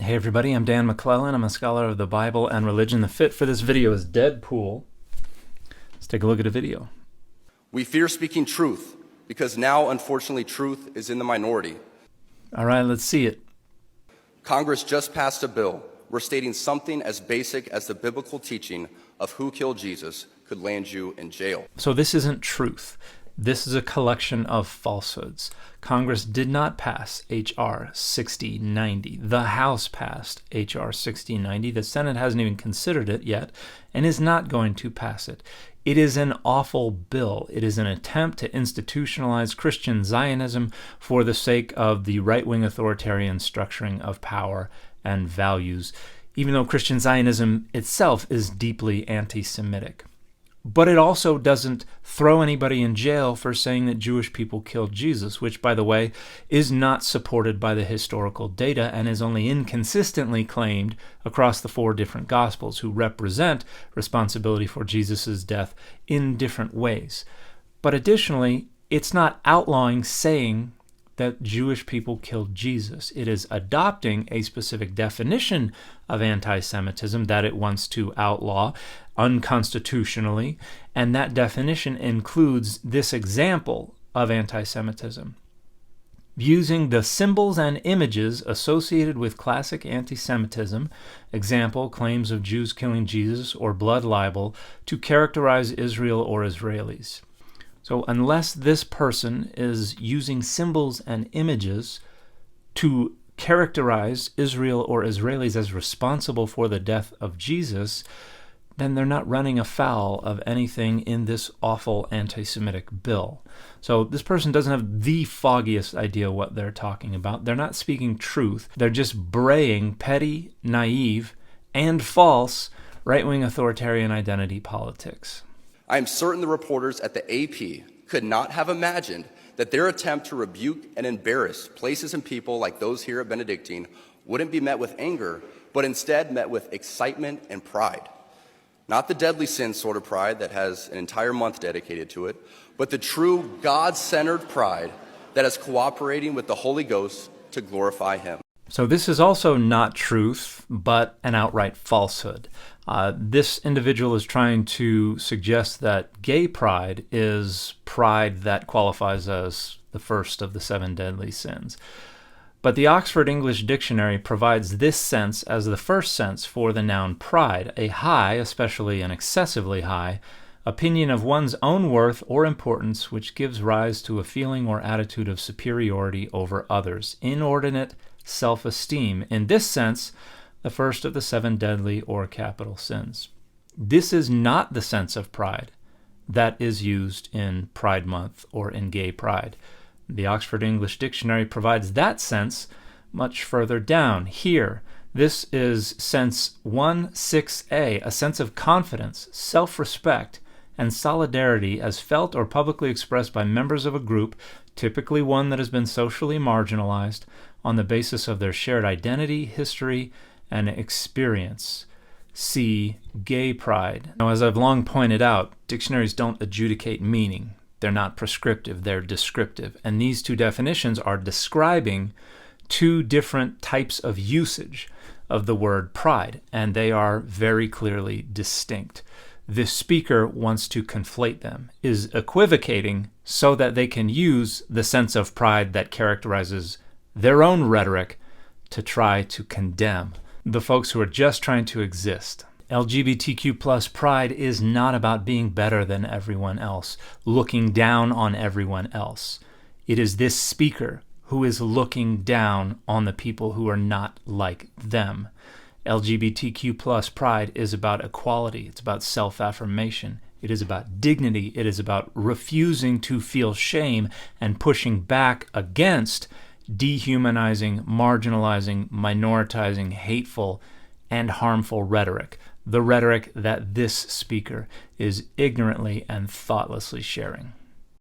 Hey everybody, I'm Dan McClellan. I'm a scholar of the Bible and religion. The fit for this video is Deadpool. Let's take a look at a video. We fear speaking truth because now, unfortunately, truth is in the minority. All right, let's see it. Congress just passed a bill where stating something as basic as the biblical teaching of who killed Jesus could land you in jail. So this isn't truth. This is a collection of falsehoods. Congress did not pass H.R. 6090. The House passed H.R. 6090. The Senate hasn't even considered it yet and is not going to pass it. It is an awful bill. It is an attempt to institutionalize Christian Zionism for the sake of the right-wing authoritarian structuring of power and values, even though Christian Zionism itself is deeply anti-Semitic. But it also doesn't throw anybody in jail for saying that Jewish people killed Jesus, which, by the way, is not supported by the historical data and is only inconsistently claimed across the four different Gospels, who represent responsibility for Jesus' death in different ways. But additionally, it's not outlawing saying that Jewish people killed Jesus. It is adopting a specific definition of anti-Semitism that it wants to outlaw unconstitutionally, and that definition includes this example of anti-Semitism. Using the symbols and images associated with classic anti-Semitism, example, claims of Jews killing Jesus or blood libel, to characterize Israel or Israelis. So unless this person is using symbols and images to characterize Israel or Israelis as responsible for the death of Jesus, then they're not running afoul of anything in this awful anti-Semitic bill. So this person doesn't have the foggiest idea what they're talking about. They're not speaking truth. They're just braying petty, naive, and false right-wing authoritarian identity politics. I am certain the reporters at the AP could not have imagined that their attempt to rebuke and embarrass places and people like those here at Benedictine wouldn't be met with anger, but instead met with excitement and pride. Not the deadly sin sort of pride that has an entire month dedicated to it, but the true God-centered pride that is cooperating with the Holy Ghost to glorify Him. So this is also not truth, but an outright falsehood. This individual is trying to suggest that gay pride is pride that qualifies as the first of the 7 deadly sins. But the Oxford English Dictionary provides this sense as the first sense for the noun pride, a high, especially an excessively high, opinion of one's own worth or importance which gives rise to a feeling or attitude of superiority over others, inordinate self-esteem. In this sense, the first of the 7 deadly or capital sins. This is not the sense of pride that is used in Pride Month or in gay pride. The Oxford English Dictionary provides that sense much further down. Here, this is sense 1.6a, a sense of confidence, self-respect, and solidarity as felt or publicly expressed by members of a group, typically one that has been socially marginalized, on the basis of their shared identity, history, and experience. See gay pride. Now, as I've long pointed out, dictionaries don't adjudicate meaning. They're not prescriptive, they're descriptive. And these two definitions are describing two different types of usage of the word pride, and they are very clearly distinct. The speaker wants to conflate them, is equivocating so that they can use the sense of pride that characterizes their own rhetoric to try to condemn the folks who are just trying to exist. LGBTQ plus pride is not about being better than everyone else, looking down on everyone else. It is this speaker who is looking down on the people who are not like them. LGBTQ plus pride is about equality. It's about self-affirmation. It is about dignity. It is about refusing to feel shame and pushing back against dehumanizing, marginalizing, minoritizing, hateful, and harmful rhetoric. The rhetoric that this speaker is ignorantly and thoughtlessly sharing.